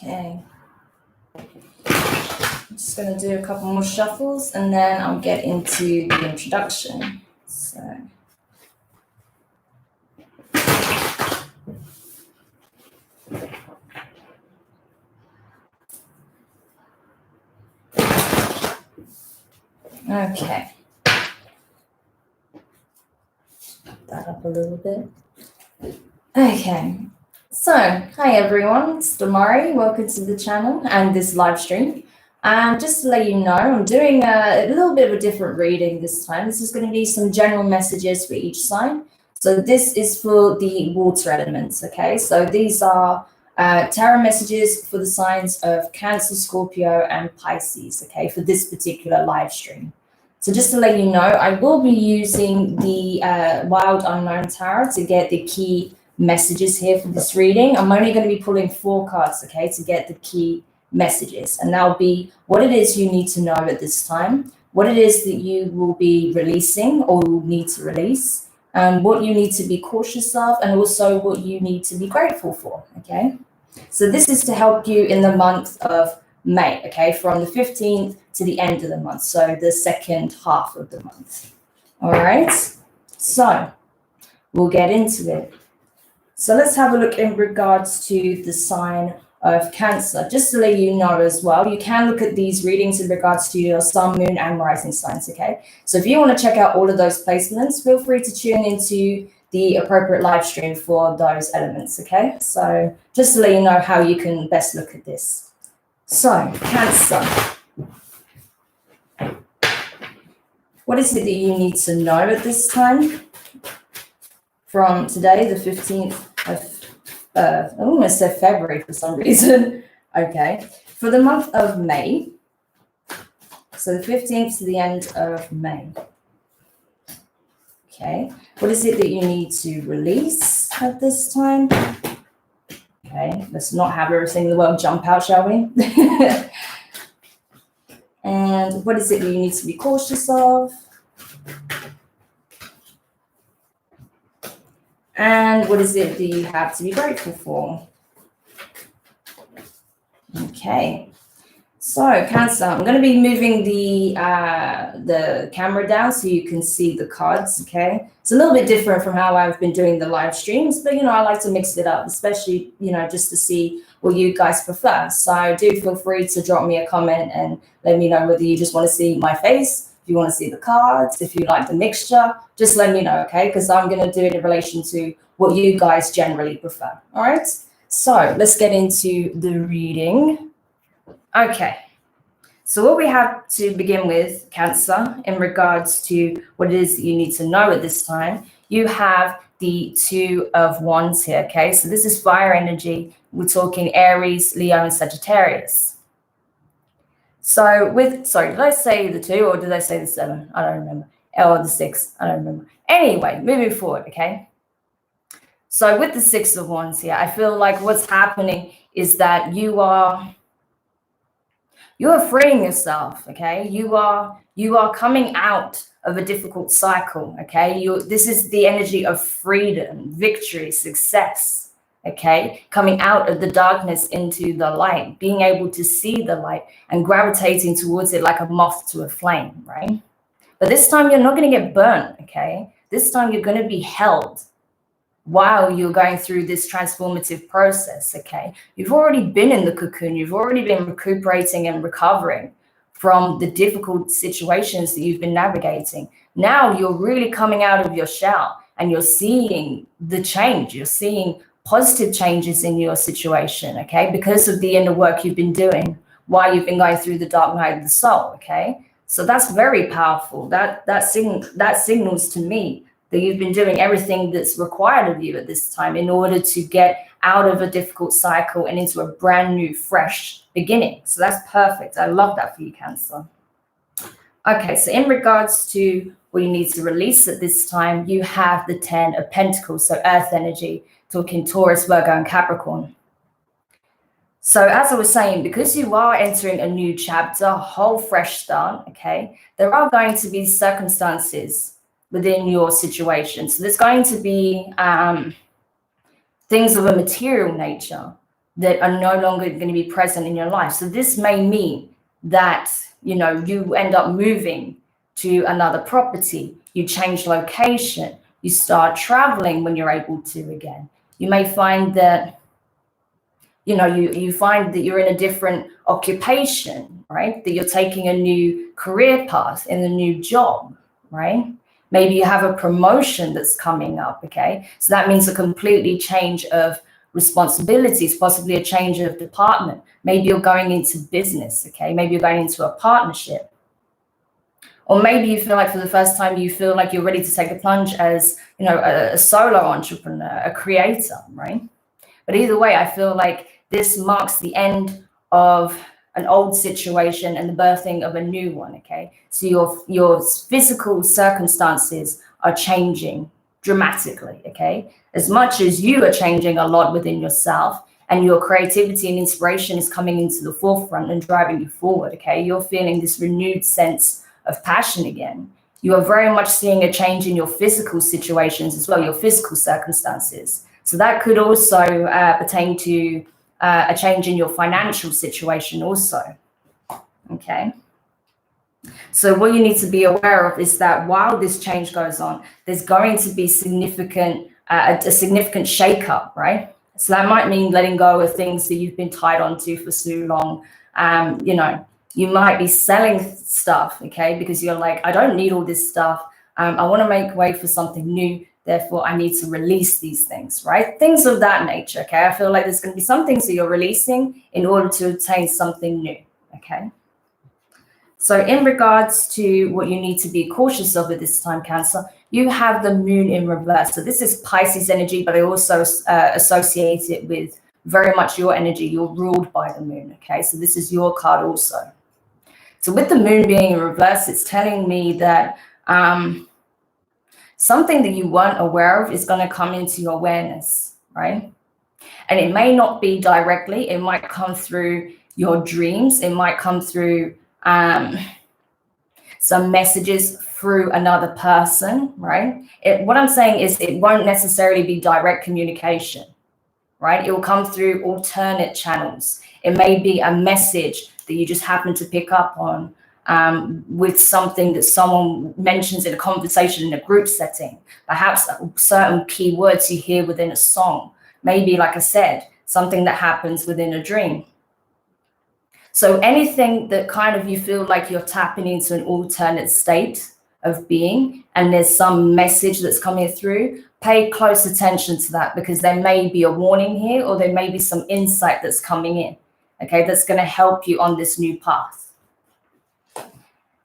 Okay. I'm just going to do a couple more shuffles and then I'll get into the introduction. So. Okay. Put that up a little bit. Okay. So, hi everyone, it's Demari. Welcome to the channel and this live stream. Just to let you know, I'm doing a little bit of a different reading this time. This is going to be some general messages for each sign. So this is for the water elements, okay? So these are tarot messages for the signs of Cancer, Scorpio, and Pisces, okay, for this particular live stream. So just to let you know, I will be using the Wild Unknown Tarot to get the key messages here for this reading. I'm only going to be pulling 4 cards, okay, to get the key messages. And that'll be what it is you need to know at this time, what it is that you will be releasing or will need to release, what you need to be cautious of, and also what you need to be grateful for, okay? So this is to help you in the month of May, okay, from the 15th to the end of the month, so the second half of the month. All right, so we'll get into it. So let's have a look in regards to the sign of Cancer. Just to let you know as well, you can look at these readings in regards to your sun, moon, and rising signs, okay? So if you want to check out all of those placements, feel free to tune into the appropriate live stream for those elements, okay? So just to let you know how you can best look at this. So, Cancer. What is it that you need to know at this time? From today, the 15th of, I almost said February for some reason. Okay, for the month of May. So the 15th to the end of May. Okay, what is it that you need to release at this time? Okay, let's not have everything in the world jump out, shall we? And what is it that you need to be cautious of? And what is it that you have to be grateful for? Okay, so Cancer, I'm going to be moving the camera down so you can see the cards, okay? It's a little bit different from how I've been doing the live streams, but, you know, I like to mix it up, especially, you know, just to see what you guys prefer. So do feel free to drop me a comment and let me know whether you just want to see my face, if you want to see the cards, if you like the mixture, just let me know, okay? Because I'm going to do it in relation to what you guys generally prefer, all right? So let's get into the reading. Okay, so what we have to begin with, Cancer, in regards to what it is that you need to know at this time, you have the 2 of Wands here, okay? So this is fire energy. We're talking Aries, Leo, and Sagittarius. So sorry, did I say the 2 or did I say the 7? I don't remember. Or the 6, I don't remember. Anyway, moving forward, okay? So with the 6 of Wands here, I feel like what's happening is that you are freeing yourself, okay? You are coming out of a difficult cycle, okay? This is the energy of freedom, victory, success, okay? Coming out of the darkness into the light, being able to see the light and gravitating towards it like a moth to a flame, right? But this time you're not going to get burnt, okay? This time you're going to be held while you're going through this transformative process, okay? You've already been in the cocoon. You've already been recuperating and recovering from the difficult situations that you've been navigating. Now you're really coming out of your shell and you're seeing the change. You're seeing positive changes in your situation, okay? Because of the inner work you've been doing while you've been going through the dark night of the soul, okay? So that's very powerful. That signals to me that you've been doing everything that's required of you at this time in order to get out of a difficult cycle and into a brand new, fresh beginning. So that's perfect. I love that for you, Cancer. Okay, so in regards to what you need to release at this time, you have the 10 of Pentacles, so earth energy, talking Taurus, Virgo, and Capricorn. So as I was saying, because you are entering a new chapter, a whole fresh start, okay, there are going to be circumstances within your situation. So there's going to be things of a material nature that are no longer going to be present in your life. So this may mean that, you end up moving to another property, you change location, you start traveling when you're able to again. You may find that, you find that you're in a different occupation, right? That you're taking a new career path in a new job, right? Maybe you have a promotion that's coming up, okay? So that means a completely change of responsibilities, possibly a change of department. Maybe you're going into business, okay? Maybe you're going into a partnership. Or maybe you feel like for the first time, you feel like you're ready to take a plunge as, a solo entrepreneur, a creator, right? But either way, I feel like this marks the end of an old situation and the birthing of a new one, okay? So your physical circumstances are changing dramatically, okay? As much as you are changing a lot within yourself and your creativity and inspiration is coming into the forefront and driving you forward, okay? You're feeling this renewed sense of passion again. You are very much seeing a change in your physical situations as well, your physical circumstances. So that could also pertain to a change in your financial situation also, okay? So what you need to be aware of is that while this change goes on, there's going to be a significant shakeup, right? So that might mean letting go of things that you've been tied onto for so long. You might be selling stuff, okay? Because you're like, I don't need all this stuff. I want to make way for something new. Therefore, I need to release these things, right? Things of that nature, okay? I feel like there's going to be some things that you're releasing in order to obtain something new, okay? So in regards to what you need to be cautious of at this time, Cancer, you have the moon in reverse. So this is Pisces energy, but I also associate it with very much your energy. You're ruled by the moon, okay? So this is your card also. So with the moon being in reverse, it's telling me that something that you weren't aware of is going to come into your awareness, right? And it may not be directly. It might come through your dreams. It might come through some messages through another person, right? What I'm saying is it won't necessarily be direct communication, right? It will come through alternate channels. It may be a message that you just happen to pick up on with something that someone mentions in a conversation in a group setting, perhaps certain keywords you hear within a song, maybe, like I said, something that happens within a dream. So anything that kind of you feel like you're tapping into an alternate state of being and there's some message that's coming through, pay close attention to that, because there may be a warning here or there may be some insight that's coming in, okay, that's going to help you on this new path.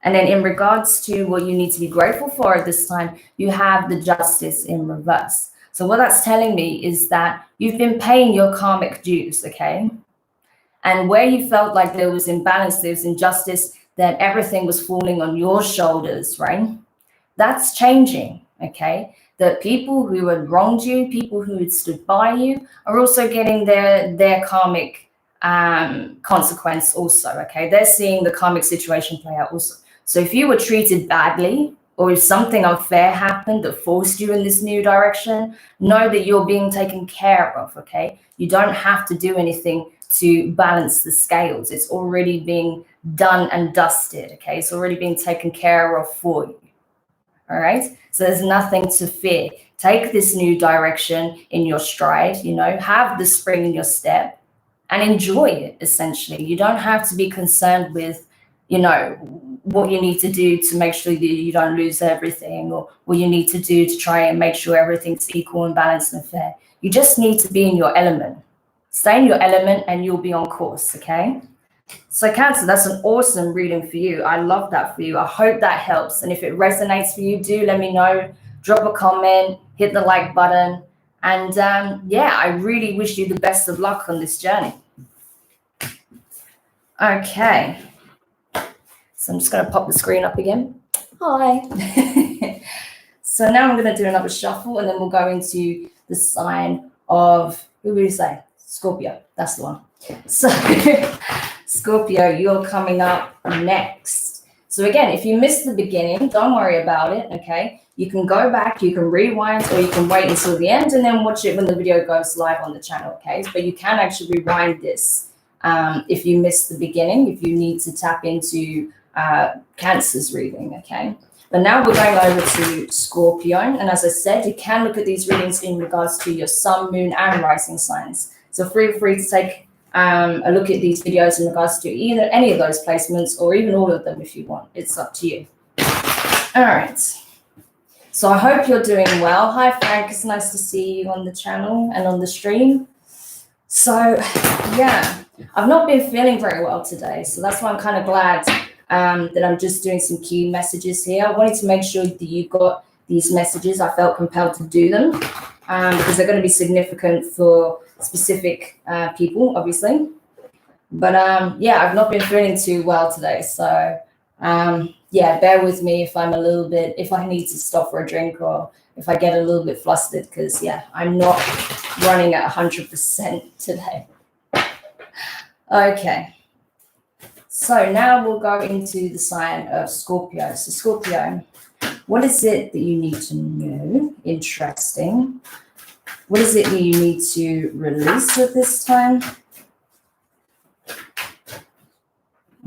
And then in regards to what you need to be grateful for at this time, you have the Justice in reverse. So what that's telling me is that you've been paying your karmic dues, okay? And where you felt like there was imbalance, there was injustice, that everything was falling on your shoulders, right? That's changing, okay? That people who had wronged you, people who had stood by you, are also getting their karmic consequence also, okay? They're seeing the karmic situation play out also. So if you were treated badly, or if something unfair happened that forced you in this new direction, know that you're being taken care of, okay? You don't have to do anything to balance the scales. It's already being done and dusted, okay? It's already being taken care of for you, all right? So there's nothing to fear. Take this new direction in your stride, have the spring in your step and enjoy it, essentially. You don't have to be concerned with, what you need to do to make sure that you don't lose everything, or what you need to do to try and make sure everything's equal and balanced and fair. You just need to be in your element. Stay in your element and you'll be on course, okay? So Cancer, that's an awesome reading for you. I love that for you. I hope that helps. And if it resonates for you, do let me know. Drop a comment, hit the like button. And I really wish you the best of luck on this journey. Okay. So I'm just going to pop the screen up again. Hi. So now I'm going to do another shuffle and then we'll go into the sign of, who would you say? Scorpio. That's the one. So Scorpio, you're coming up next. So again, if you missed the beginning, don't worry about it, okay? You can go back, you can rewind, or you can wait until the end and then watch it when the video goes live on the channel, okay? But you can actually rewind this if you missed the beginning, if you need to tap into Cancer's reading, okay? But now we're going over to Scorpio. And as I said, you can look at these readings in regards to your sun, moon, and rising signs. So feel free to take a look at these videos in regards to either any of those placements or even all of them if you want. It's up to you. All right. So I hope you're doing well. Hi, Frank. It's nice to see you on the channel and on the stream. So, yeah, I've not been feeling very well today. So that's why I'm kind of glad that I'm just doing some key messages here. I wanted to make sure that you got these messages. I felt compelled to do them because they're going to be significant for specific people, obviously. But yeah, I've not been feeling too well today. So yeah, bear with me if I'm a little bit, if I need to stop for a drink or if I get a little bit flustered, because yeah, I'm not running at 100% today. Okay. So now we'll go into the sign of Scorpio. So Scorpio, what is it that you need to know? Interesting. What is it that you need to release at this time?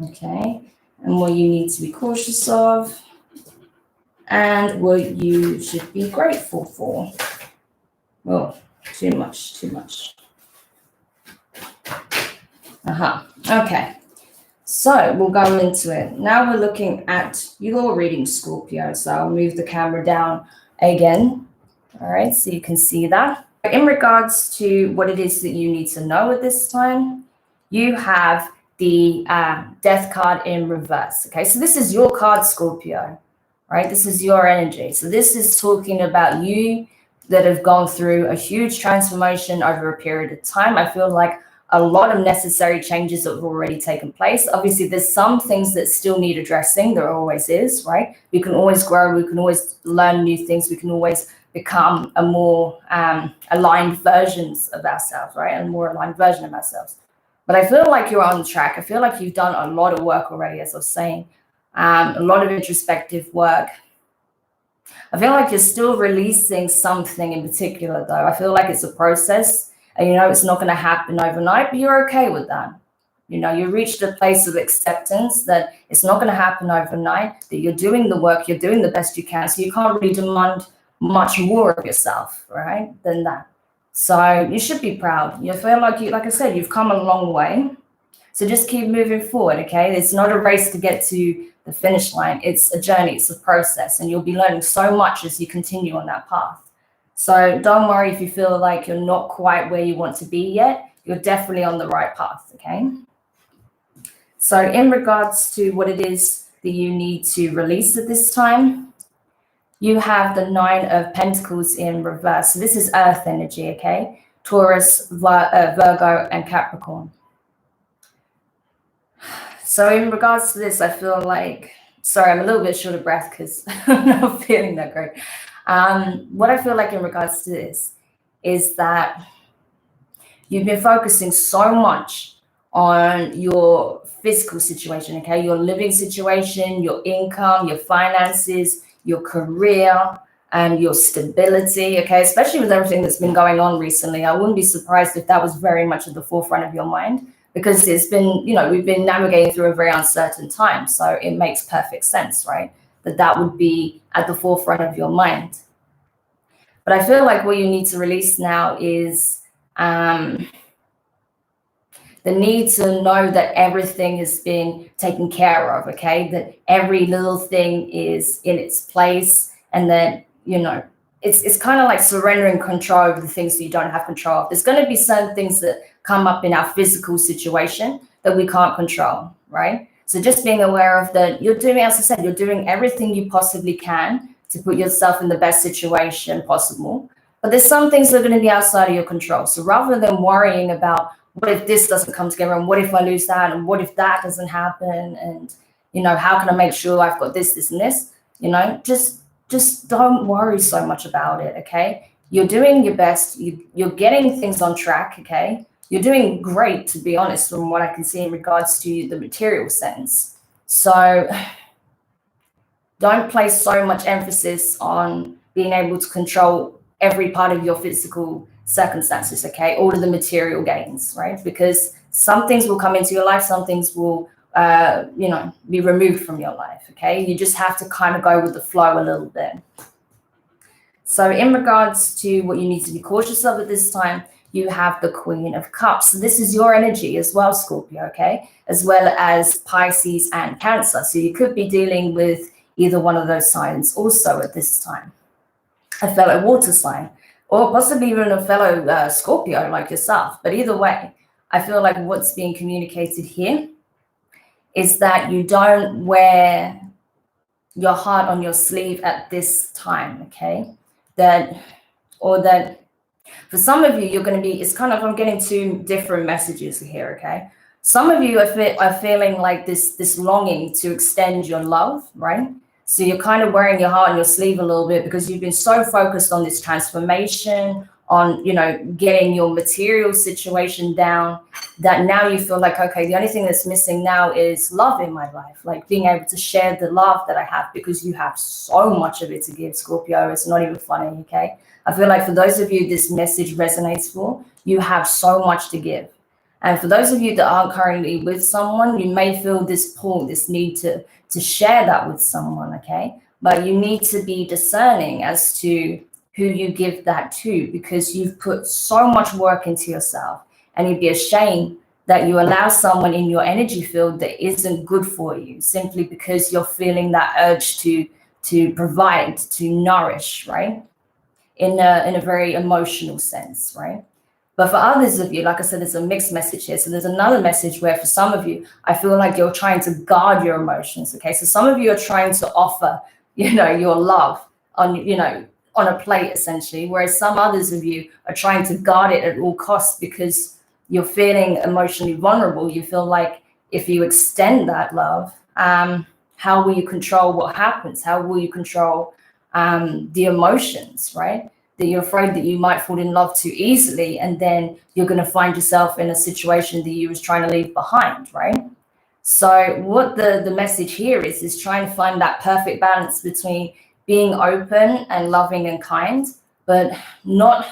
Okay. And what you need to be cautious of? And what you should be grateful for? Oh, too much, too much. Okay. So we'll go into it. Now we're looking at your reading, Scorpio. So I'll move the camera down again. All right, so you can see that. In regards to what it is that you need to know at this time, you have the Death card in reverse. Okay, so this is your card, Scorpio, right? This is your energy. So this is talking about you that have gone through a huge transformation over a period of time. I feel like a lot of necessary changes have already taken place. Obviously, there's some things that still need addressing. There always is, right? We can always grow. We can always learn new things. We can always become a more aligned versions of ourselves, right? A more aligned version of ourselves. But I feel like you're on track. I feel like you've done a lot of work already, as I was saying, a lot of introspective work. I feel like you're still releasing something in particular, though. I feel like it's a process. And you know, it's not going to happen overnight, but you're okay with that. You know, you reached a place of acceptance that it's not going to happen overnight, that you're doing the work, you're doing the best you can. So you can't really demand much more of yourself, right, than that. So you should be proud. You feel like you, like I said, you've come a long way. So just keep moving forward, okay? It's not a race to get to the finish line. It's a journey, it's a process, and you'll be learning so much as you continue on that path. So don't worry if you feel like you're not quite where you want to be yet. You're definitely on the right path, okay? So in regards to what it is that you need to release at this time, you have the 9 of Pentacles in reverse. So this is Earth energy, okay? Taurus, Virgo, and Capricorn. So in regards to this, I feel like, sorry, I'm a little bit short of breath because I'm not feeling that great. What I feel like in regards to this is that you've been focusing so much on your physical situation, okay? Your living situation, your income, your finances, your career, and your stability, okay? Especially with everything that's been going on recently. I wouldn't be surprised if that was very much at the forefront of your mind, because it's been, you know, we've been navigating through a very uncertain time. So it makes perfect sense, right? That would be at the forefront of your mind. But I feel like what you need to release now is the need to know that everything has been taken care of, okay? That every little thing is in its place, and that, you know, it's kind of like surrendering control over the things that you don't have control of. There's going to be certain things that come up in our physical situation that we can't control, right? So just being aware of that, you're doing, as I said, you're doing everything you possibly can to put yourself in the best situation possible. But there's some things that are going to be outside of your control. So rather than worrying about what if this doesn't come together, and what if I lose that, and what if that doesn't happen, and, you know, how can I make sure I've got this, this, and this, you know, just don't worry so much about it, okay? You're doing your best. You're getting things on track, okay? You're doing great, to be honest, from what I can see in regards to the material sense. So don't place so much emphasis on being able to control every part of your physical circumstances, okay? All of the material gains, right? Because some things will come into your life, some things will, be removed from your life, okay? You just have to kind of go with the flow a little bit. So in regards to what you need to be cautious of at this time, you have the Queen of Cups. So this is your energy as well, Scorpio, okay? As well as Pisces and Cancer. So you could be dealing with either one of those signs also at this time. A fellow water sign, or possibly even a fellow Scorpio like yourself. But either way, I feel like what's being communicated here is that you don't wear your heart on your sleeve at this time, okay? That for some of you, you're going to be, it's kind of, I'm getting two different messages here, okay? Some of you are feeling like this longing to extend your love, right? So you're kind of wearing your heart on your sleeve a little bit because you've been so focused on this transformation, on, getting your material situation down, that now you feel like, okay, the only thing that's missing now is love in my life, like being able to share the love that I have, because you have so much of it to give, Scorpio. It's not even funny, okay? I feel like for those of you this message resonates for, you have so much to give. And for those of you that aren't currently with someone, you may feel this pull, this need to share that with someone, okay? But you need to be discerning as to who you give that to, because you've put so much work into yourself, and you'd be ashamed that you allow someone in your energy field that isn't good for you, simply because you're feeling that urge to provide, to nourish, right? In a very emotional sense, right? But for others of you, like I said, there's a mixed message here. So there's another message where for some of you, I feel like you're trying to guard your emotions, okay? So some of you are trying to offer, your love on a plate, essentially, whereas some others of you are trying to guard it at all costs because you're feeling emotionally vulnerable. You feel like if you extend that love, how will you control what happens? How will you control the emotions, right? That you're afraid that you might fall in love too easily, and then you're going to find yourself in a situation that you was trying to leave behind, right? So what the message here is trying to find that perfect balance between being open and loving and kind, but not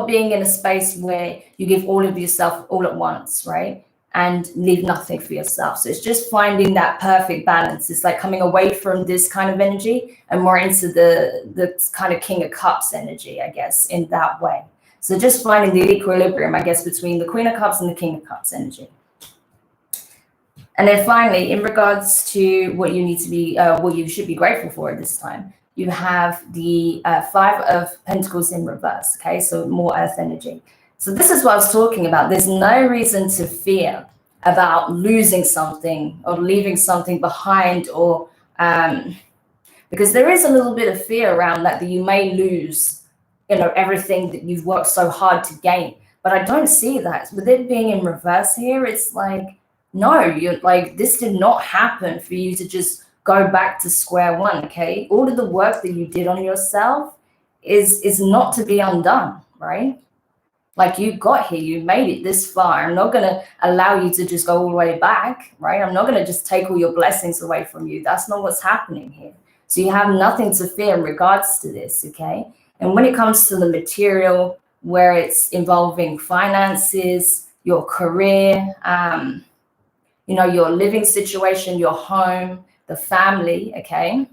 being in a space where you give all of yourself all at once, right? And leave nothing for yourself. So it's just finding that perfect balance. It's like coming away from this kind of energy and more into the kind of King of Cups energy, I guess, in that way. So just finding the equilibrium, I guess, between the Queen of Cups and the King of Cups energy. And then finally, in regards to what you need to be, what you should be grateful for at this time, you have the Five of Pentacles in reverse, okay? So more earth energy. So this is what I was talking about. There's no reason to fear about losing something or leaving something behind, or because there is a little bit of fear around that you may lose, everything that you've worked so hard to gain. But I don't see that. With it being in reverse here, it's like, no, you're like, this did not happen for you to just go back to square one, okay? All of the work that you did on yourself is not to be undone, right? Like, you got here, you made it this far. I'm not going to allow you to just go all the way back, right? I'm not going to just take all your blessings away from you. That's not what's happening here. So you have nothing to fear in regards to this, okay? And when it comes to the material, where it's involving finances, your career, your living situation, your home, the family, okay?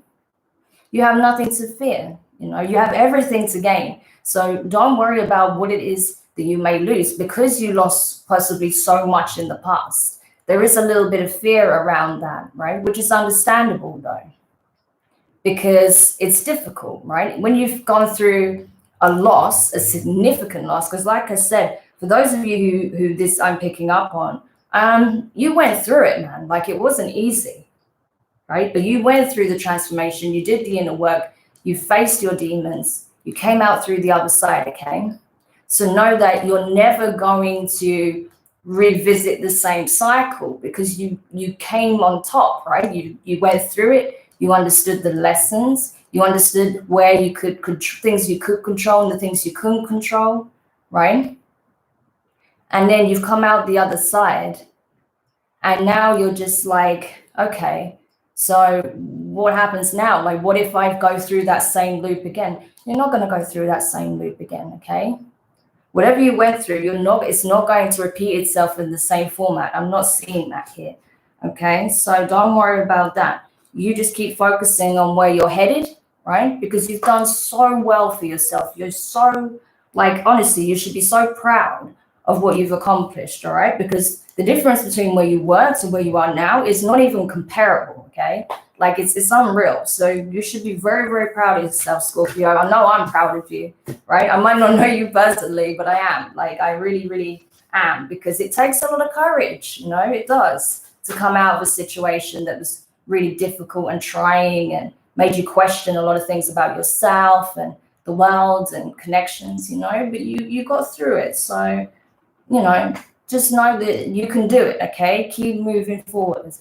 You have nothing to fear. You have everything to gain. So don't worry about what it is that you may lose, because you lost possibly so much in the past. There is a little bit of fear around that, right? Which is understandable, though, because it's difficult, right? When you've gone through a loss, a significant loss, because like I said, for those of you who this I'm picking up on, you went through it, man. Like, it wasn't easy, right? But you went through the transformation. You did the inner work. You faced your demons. You came out through the other side, okay? So know that you're never going to revisit the same cycle, because you came on top, right? You went through it. You understood the lessons. You understood where you could things you could control and the things you couldn't control, right? And then you've come out the other side, and now you're just like, okay, So what happens now? Like, what if I go through that same loop again? You're not going to go through that same loop again, okay? Whatever you went through, it's not going to repeat itself in the same format. I'm not seeing that here, okay? So don't worry about that. You just keep focusing on where you're headed, right? Because you've done so well for yourself. You're so, like, honestly, you should be so proud of what you've accomplished, all right? Because the difference between where you were to where you are now is not even comparable, okay? Like, it's unreal. So you should be very, very proud of yourself, Scorpio. I know I'm proud of you, right? I might not know you personally, but I am. Like, I really, really am, because it takes a lot of courage, you know, it does, to come out of a situation that was really difficult and trying and made you question a lot of things about yourself and the world and connections, you know, but you got through it. So, you know, just know that you can do it, okay? Keep moving forward.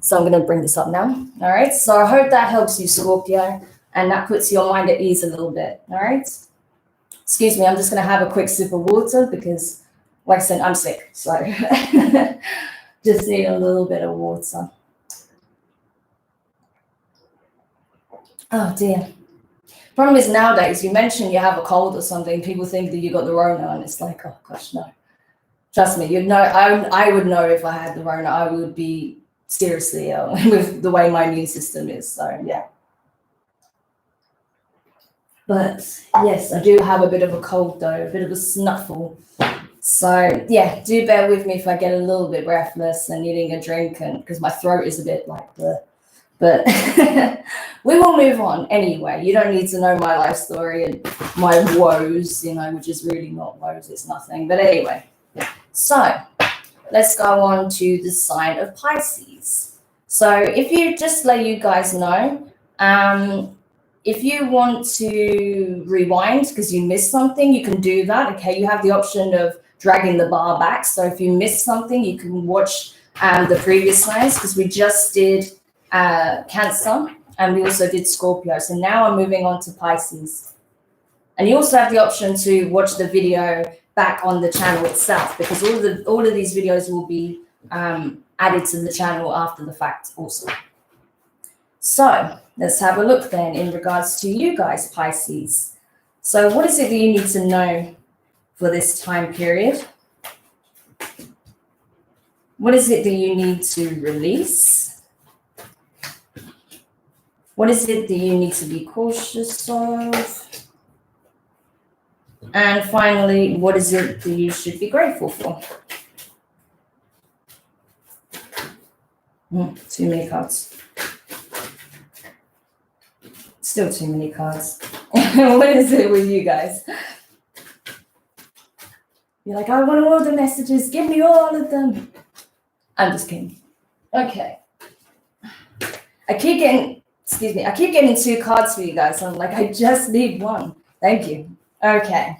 So I'm going to bring this up now. All right. So I hope that helps you, Scorpio, and that puts your mind at ease a little bit. All right. Excuse me. I'm just going to have a quick sip of water because, like I said, I'm sick. So just need a little bit of water. Oh, dear. Problem is nowadays, you mentioned you have a cold or something, people think that you got the Rona, and it's like, oh, gosh, no. Trust me, you'd know. I would know if I had the Rona. I would be seriously ill with the way my immune system is. So, yeah. But, yes, I do have a bit of a cold, though, a bit of a snuffle. So, yeah, do bear with me if I get a little bit breathless and needing a drink, and because my throat is a bit like the... But we will move on anyway. You don't need to know my life story and my woes, you know, which is really not woes, it's nothing. But anyway, so let's go on to the sign of Pisces. So if you just let you guys know, if you want to rewind because you missed something, you can do that. Okay, you have the option of dragging the bar back. So if you missed something, you can watch the previous signs, because we just did Cancer, and we also did Scorpio. So now I'm moving on to Pisces. And you also have the option to watch the video back on the channel itself, because all of these videos will be added to the channel after the fact also. So let's have a look then in regards to you guys, Pisces. So what is it that you need to know for this time period? What is it that you need to release? What is it that you need to be cautious of? And finally, what is it that you should be grateful for? Too many cards. Still too many cards. What is it with you guys? You're like, I want all the messages. Give me all of them. I'm just kidding. Okay. I keep getting two cards for you guys. I'm like, I just need one. Thank you. Okay.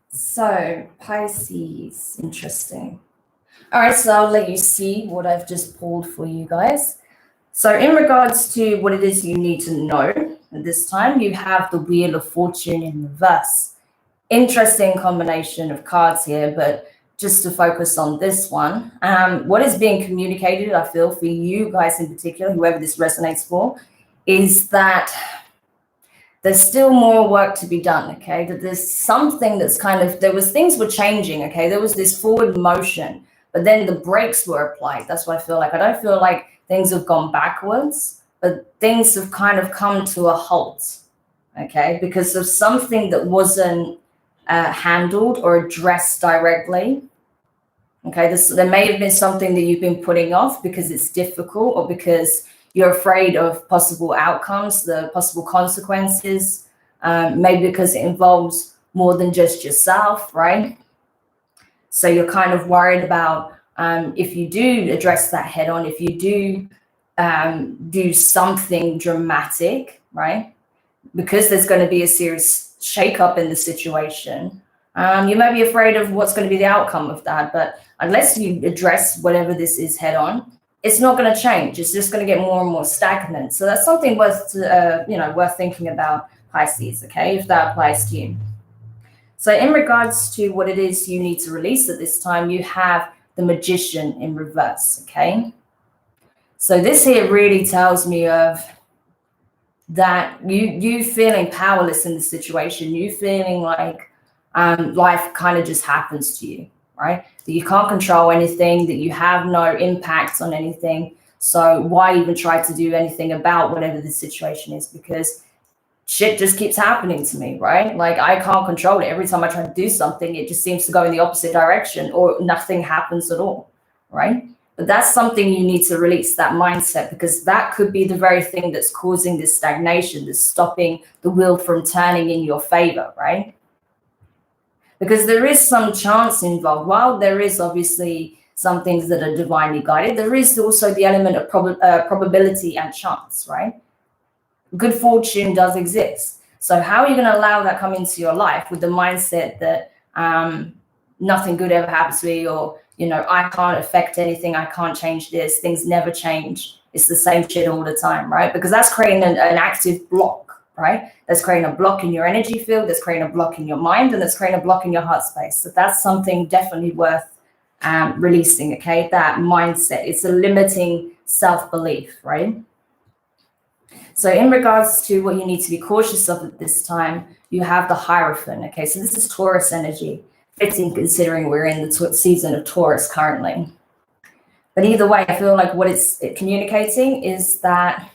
So, Pisces. Interesting. All right, so I'll let you see what I've just pulled for you guys. So in regards to what it is you need to know at this time, you have the Wheel of Fortune in reverse. Interesting combination of cards here, but just to focus on this one, what is being communicated, I feel, for you guys in particular, whoever this resonates for, is that there's still more work to be done, okay? That there's something that's things were changing, okay? There was this forward motion, but then the brakes were applied. That's what I feel like. I don't feel like things have gone backwards, but things have kind of come to a halt, okay? Because of something that wasn't handled or addressed directly. Okay, there may have been something that you've been putting off because it's difficult, or because you're afraid of possible outcomes, the possible consequences, maybe because it involves more than just yourself, right? So you're kind of worried about if you do address that head on, if you do do something dramatic, right? Because there's going to be a serious shakeup in the situation. You may be afraid of what's going to be the outcome of that, but unless you address whatever this is head on, it's not going to change. It's just going to get more and more stagnant. So that's something worth thinking about, Pisces, okay, if that applies to you. So in regards to what it is you need to release at this time, you have the Magician in reverse, okay? So this here really tells me of that you feeling powerless in the situation, you feeling like life kind of just happens to you, right? That you can't control anything, that you have no impact on anything. So why even try to do anything about whatever the situation is? Because shit just keeps happening to me, right? Like I can't control it. Every time I try to do something, it just seems to go in the opposite direction or nothing happens at all, right? But that's something you need to release, that mindset, because that could be the very thing that's causing this stagnation, that's stopping the wheel from turning in your favor, right? Because there is some chance involved. While there is obviously some things that are divinely guided, there is also the element of probability and chance, right? Good fortune does exist. So how are you going to allow that come into your life with the mindset that nothing good ever happens to me, or I can't affect anything, I can't change this, things never change, it's the same shit all the time, right? Because that's creating an active block, right? That's creating a block in your energy field, that's creating a block in your mind, and that's creating a block in your heart space. So that's something definitely worth releasing, okay? That mindset, it's a limiting self-belief, right? So in regards to what you need to be cautious of at this time, you have the Hierophant, okay? So this is Taurus energy, fitting considering we're in the season of Taurus currently. But either way, I feel like what it's communicating is that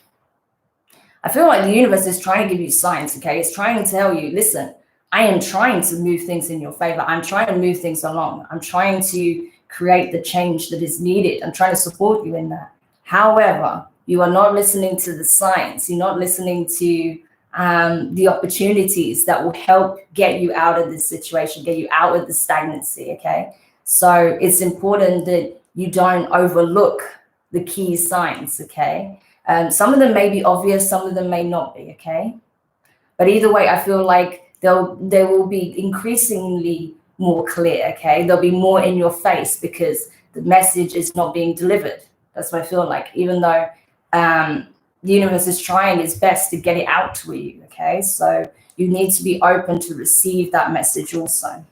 I feel like the universe is trying to give you signs, okay? It's trying to tell you, listen, I am trying to move things in your favor. I'm trying to move things along. I'm trying to create the change that is needed. I'm trying to support you in that. However, you are not listening to the signs. You're not listening to the opportunities that will help get you out of this situation, get you out of the stagnancy, okay? So it's important that you don't overlook the key signs, okay? Some of them may be obvious, some of them may not be, okay? But either way, I feel like they will be increasingly more clear, okay? They'll be more in your face because the message is not being delivered. That's what I feel like, even though the universe is trying its best to get it out to you, okay? So you need to be open to receive that message also.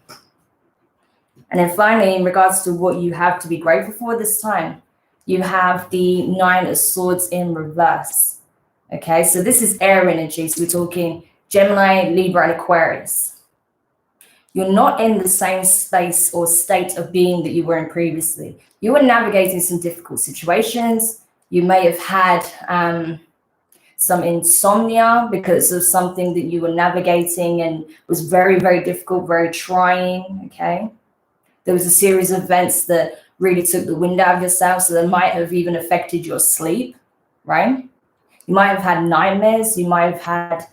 And then finally, in regards to what you have to be grateful for this time, you have the Nine of Swords in reverse, okay? So this is air energy, so we're talking Gemini, Libra, and Aquarius. You're not in the same space or state of being that you were in previously. You were navigating some difficult situations. You may have had some insomnia because of something that you were navigating and was very, very difficult, very trying, okay? There was a series of events that really took the wind out of yourself, so that might have even affected your sleep, right? You might have had nightmares. You might have had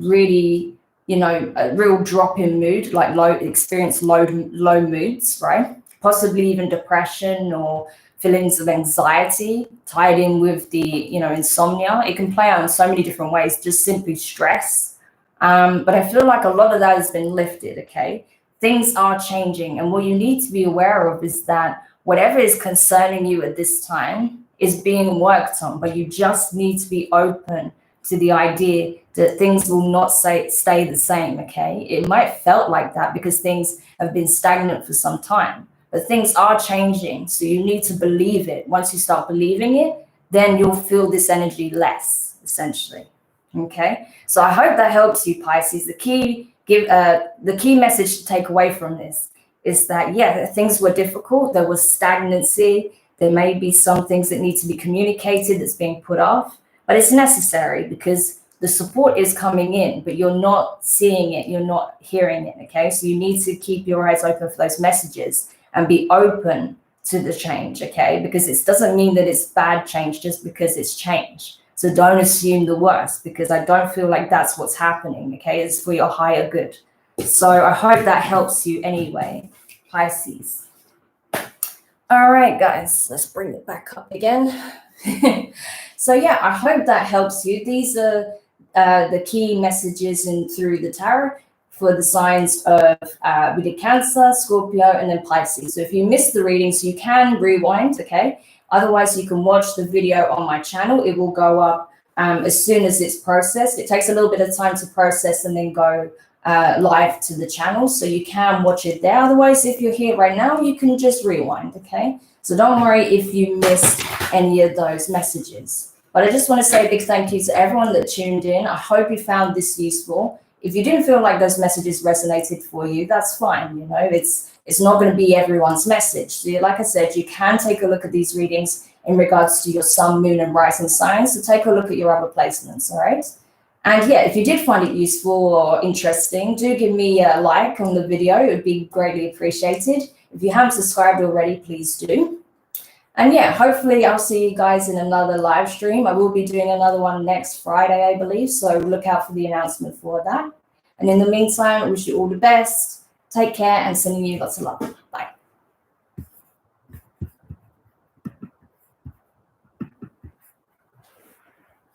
really, a real drop in mood, like low moods, right? Possibly even depression or feelings of anxiety tied in with the, insomnia. It can play out in so many different ways, just simply stress. But I feel like a lot of that has been lifted, okay? Things are changing. And what you need to be aware of is that whatever is concerning you at this time is being worked on, but you just need to be open to the idea that things will not stay the same, okay? It might have felt like that because things have been stagnant for some time, but things are changing. So you need to believe it. Once you start believing it, then you'll feel this energy less, essentially, okay? So I hope that helps you, Pisces. The key message to take away from this is that, yeah, things were difficult. There was stagnancy. There may be some things that need to be communicated that's being put off, but it's necessary because the support is coming in, but you're not seeing it. You're not hearing it, okay? So you need to keep your eyes open for those messages and be open to the change, okay? Because it doesn't mean that it's bad change just because it's change. So don't assume the worst, because I don't feel like that's what's happening, okay? It's for your higher good. So I hope that helps you anyway, Pisces. All right, guys, let's bring it back up again. So yeah, I hope that helps you. These are the key messages through the tarot for the signs of we did Cancer, Scorpio, and then Pisces. So if you missed the readings, you can rewind, okay? Otherwise, you can watch the video on my channel. It will go up as soon as it's processed. It takes a little bit of time to process and then go live to the channel, so you can watch it there. Otherwise, if you're here right now, you can just rewind, okay? So don't worry if you missed any of those messages. But I just want to say a big thank you to everyone that tuned in. I hope you found this useful. If you didn't feel like those messages resonated for you, that's fine. You know, it's not going to be everyone's message. So like I said, you can take a look at these readings in regards to your sun, moon, and rising signs. So take a look at your other placements, all right? And yeah, if you did find it useful or interesting, do give me a like on the video. It would be greatly appreciated. If you haven't subscribed already, please do. And yeah, hopefully I'll see you guys in another live stream. I will be doing another one next Friday, I believe. So look out for the announcement for that. And in the meantime, I wish you all the best. Take care and sending you lots of love.